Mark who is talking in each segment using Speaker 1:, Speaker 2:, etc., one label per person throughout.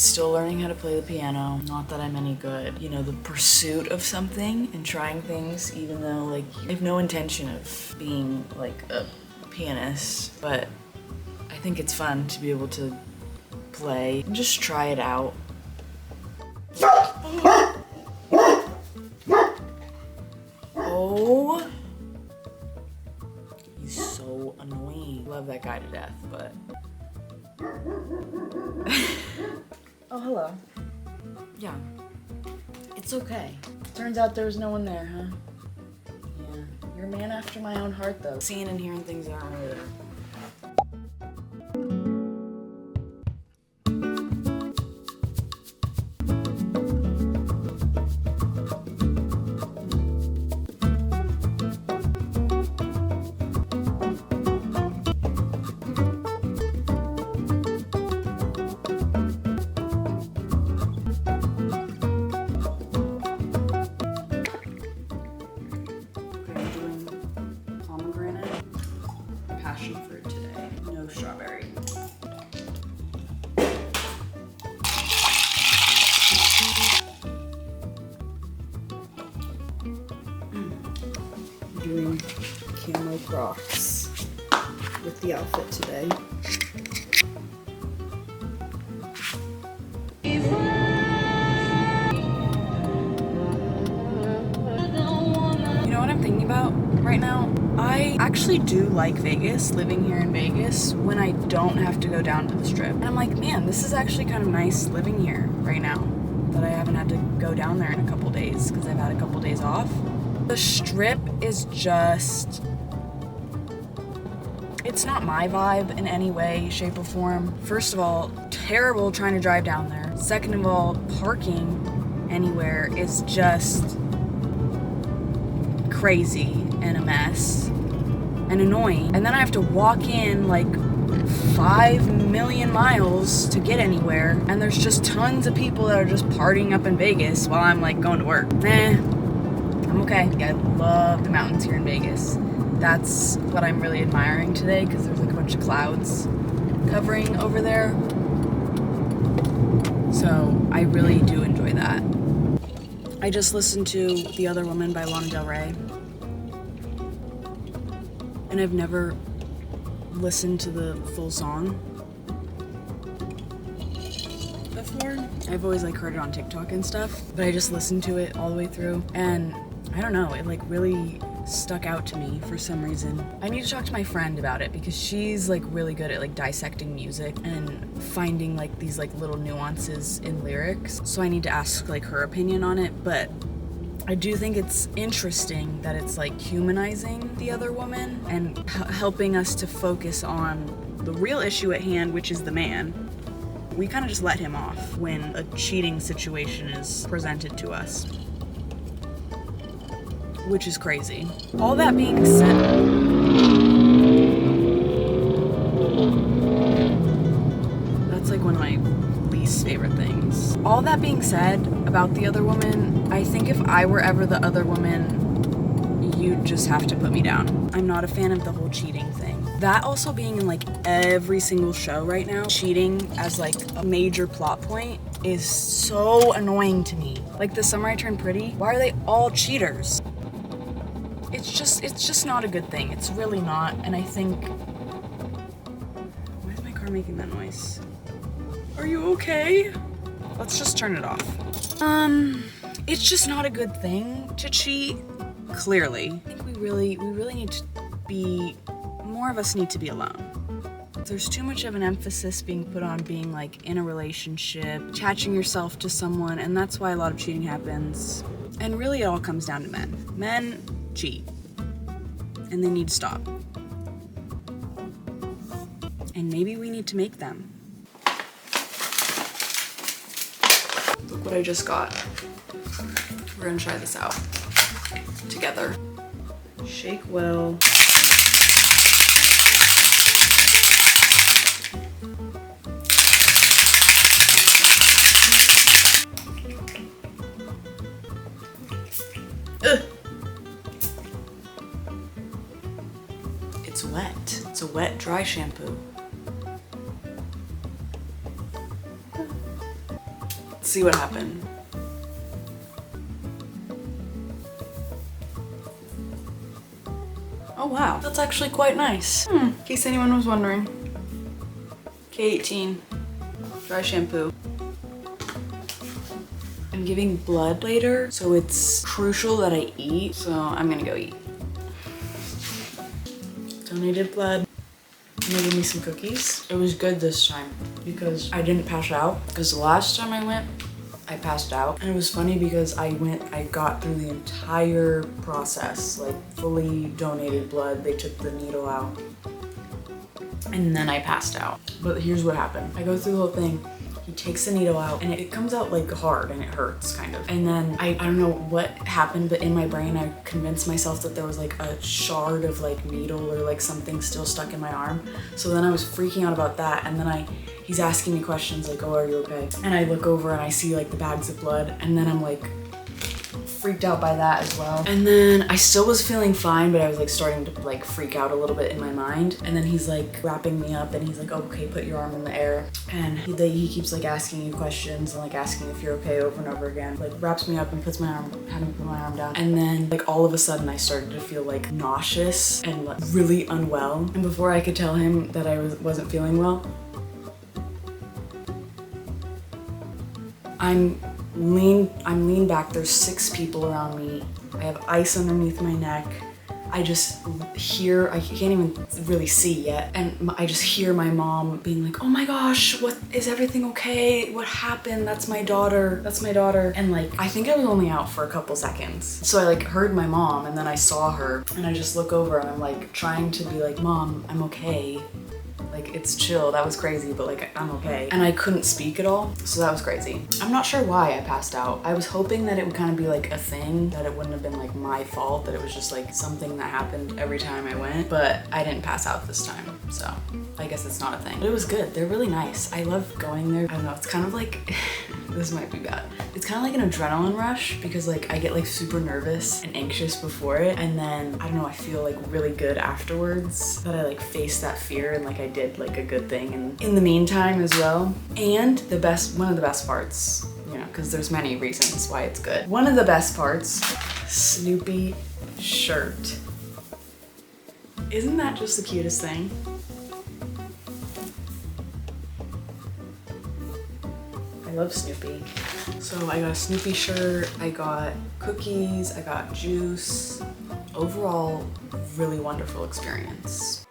Speaker 1: Still learning how to play the piano. Not that I'm any good. You know, the pursuit of something and trying things, even though like I have no intention of being like a pianist, but I think it's fun to be able to play and just try it out. Oh, he's so annoying. Love that guy to death, but oh, hello. Yeah, it's okay. Turns out there was no one there, huh? Yeah, you're a man after my own heart, though. Seeing and hearing things that aren't really there. Passion fruit today, no strawberry. I'm doing camo Crocs with the outfit today. You know what I'm thinking about right now? I actually do like Vegas, living here in Vegas, when I don't have to go down to the Strip. And I'm like, man, this is actually kind of nice living here right now, that I haven't had to go down there in a couple days because I've had a couple days off. The Strip is just, it's not my vibe in any way, shape, or form. First of all, terrible trying to drive down there. Second of all, parking anywhere is just crazy and a mess and annoying. And then I have to walk in like 5 million miles to get anywhere, and there's just tons of people that are just partying up in Vegas while I'm like going to work. I'm okay. I love the mountains here in Vegas. That's what I'm really admiring today, because there's like a bunch of clouds covering over there. So I really do enjoy that. I just listened to The Other Woman by Lana Del Rey. And I've never listened to the full song before. I've always like heard it on TikTok and stuff, but I just listened to it all the way through, and I don't know, it like really stuck out to me for some reason. I need to talk to my friend about it, because she's like really good at like dissecting music and finding like these like little nuances in lyrics. So I need to ask like her opinion on it, but I do think it's interesting that it's like humanizing the other woman and helping us to focus on the real issue at hand, which is the man. We kind of just let him off when a cheating situation is presented to us, which is crazy. All that being said, that's like one of my least favorite things. All that being said about The Other Woman, I think if I were ever the other woman, you'd just have to put me down. I'm not a fan of the whole cheating thing. That also being in like every single show right now, cheating as like a major plot point is so annoying to me. Like The Summer I Turned Pretty, why are they all cheaters? It's just not a good thing. It's really not. And I think, why is my car making that noise? Are you okay? Let's just turn it off. It's just not a good thing to cheat, clearly. I think we really need to be, more of us need to be alone. There's too much of an emphasis being put on being like in a relationship, attaching yourself to someone, and that's why a lot of cheating happens. And really it all comes down to men. Men cheat, and they need to stop. And maybe we need to make them. Look what I just got. We're gonna try this out together. Shake well. Ugh. It's wet. It's a wet, dry shampoo. see what happened. Oh wow, that's actually quite nice. In case anyone was wondering. K18, dry shampoo. I'm giving blood later, so it's crucial that I eat, so I'm gonna go eat. Donated blood. And they gave me some cookies. It was good this time because I didn't pass out, because the last time I went, I passed out. And it was funny because I got through the entire process, like fully donated blood. They took the needle out and then I passed out. But here's what happened. I go through the whole thing. He takes the needle out and it comes out like hard and it hurts kind of. And then I don't know what happened, but in my brain I convinced myself that there was like a shard of like needle or like something still stuck in my arm. So then I was freaking out about that, and then he's asking me questions like, oh, are you okay? And I look over and I see like the bags of blood, and then I'm like freaked out by that as well. And then I still was feeling fine, but I was like starting to like freak out a little bit in my mind. And then he's like wrapping me up and he's like, oh, okay, put your arm in the air. And he keeps like asking you questions and like asking if you're okay over and over again. Like wraps me up and puts my arm, having me put my arm down. And then like all of a sudden I started to feel like nauseous and like really unwell. And before I could tell him that I wasn't feeling well, I'm lean back, there's 6 people around me. I have ice underneath my neck. I just hear, I can't even really see yet. And I just hear my mom being like, oh my gosh, is everything okay? What happened? That's my daughter. That's my daughter. And like, I think I was only out for a couple seconds. So I like heard my mom and then I saw her and I just look over and I'm like trying to be like, Mom, I'm okay. Like, it's chill. That was crazy, but like, I'm okay. And I couldn't speak at all, so that was crazy. I'm not sure why I passed out. I was hoping that it would kind of be like a thing, that it wouldn't have been like my fault, that it was just like something that happened every time I went, but I didn't pass out this time, so I guess it's not a thing. But it was good. They're really nice. I love going there. I don't know, it's kind of like, this might be bad. It's kind of like an adrenaline rush because like I get like super nervous and anxious before it, and then I don't know, I feel like really good afterwards that I like faced that fear and like I did like a good thing and in the meantime as well. And one of the best parts, you know, because there's many reasons why it's good. One of the best parts, Snoopy shirt. Isn't that just the cutest thing? I love Snoopy. So I got a Snoopy shirt, I got cookies, I got juice. Overall, really wonderful experience.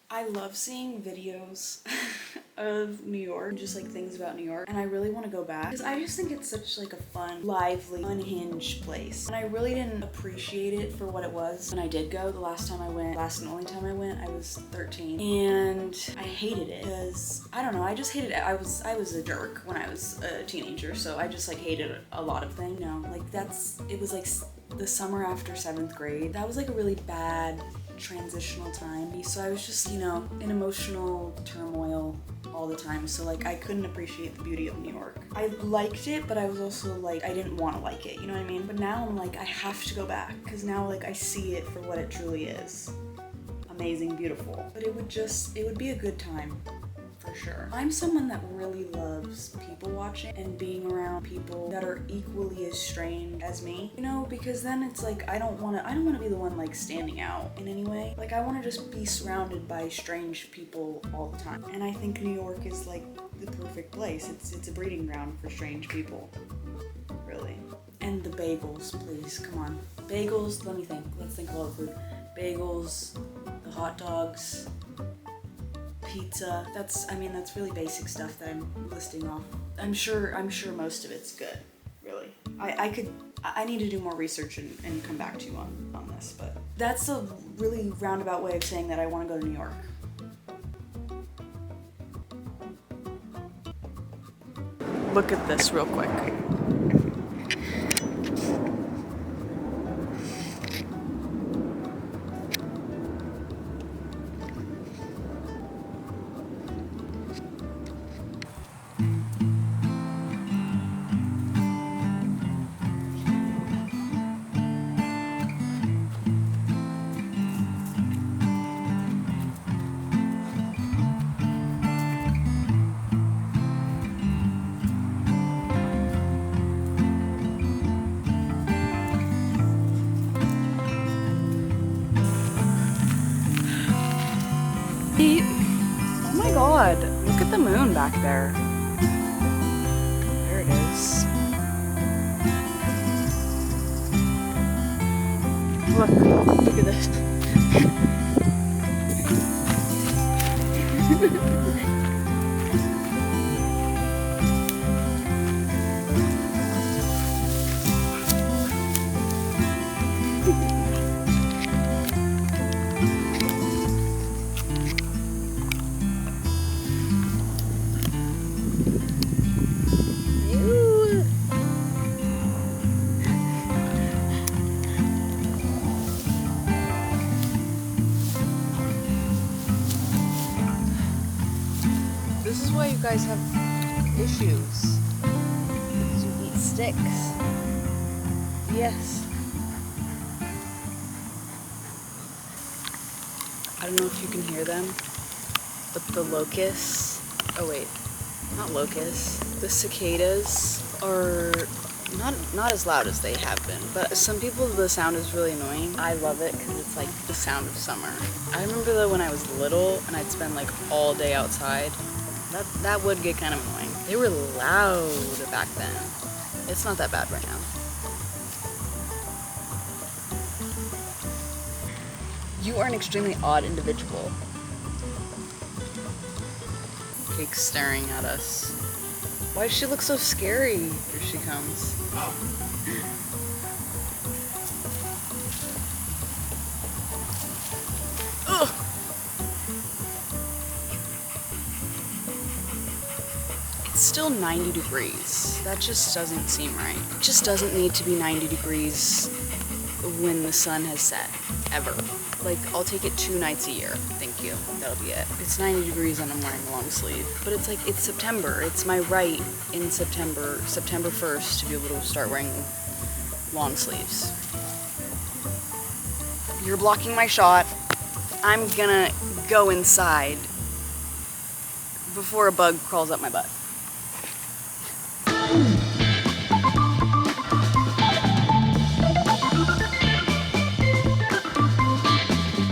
Speaker 1: I love seeing videos of New York, just like things about New York, and I really want to go back because I just think it's such like a fun, lively, unhinged place. And I really didn't appreciate it for what it was when I did go. The last and only time I went, I was 13, and I hated it because I don't know, I just hated it. I was a jerk when I was a teenager, so I just like hated a lot of things. No, like it was like the summer after 7th grade. That was like a really bad transitional time. So I was just, you know, in emotional turmoil all the time. So like I couldn't appreciate the beauty of New York. I liked it, but I was also like, I didn't want to like it, you know what I mean? But now I'm like, I have to go back because now like I see it for what it truly is. Amazing, beautiful. But it would be a good time. For sure. I'm someone that really loves people watching and being around people that are equally as strange as me, you know, because then it's like I don't want to be the one like standing out in any way. Like I want to just be surrounded by strange people all the time. And I think New York is like the perfect place. It's a breeding ground for strange people. Really. And the bagels, please, come on. Bagels, let me think. Let's think of all the food. Bagels, the hot dogs, pizza. That's really basic stuff that I'm listing off. I'm sure most of it's good, really. I need to do more research and come back to you on this, but that's a really roundabout way of saying that I want to go to New York. Look at this real quick. Oh my god, look at the moon back there. There it is. Look at this. This is why you guys have issues. Because you eat sticks. Yes. I don't know if you can hear them, but the locusts, oh wait, not locusts, the cicadas are not as loud as they have been, but some people the sound is really annoying. I love it because it's like the sound of summer. I remember though when I was little and I'd spend like all day outside, that would get kind of annoying. They were loud back then. It's not that bad right now. You are an extremely odd individual. Cake's staring at us. Why does she look so scary? Here she comes. Ugh. It's still 90 degrees. That just doesn't seem right. It just doesn't need to be 90 degrees when the sun has set, ever. Like, I'll take it 2 nights a year. Thank you. That'll be it. It's 90 degrees and I'm wearing a long sleeve. But it's like, it's September. It's my right in September 1st, to be able to start wearing long sleeves. You're blocking my shot. I'm gonna go inside before a bug crawls up my butt.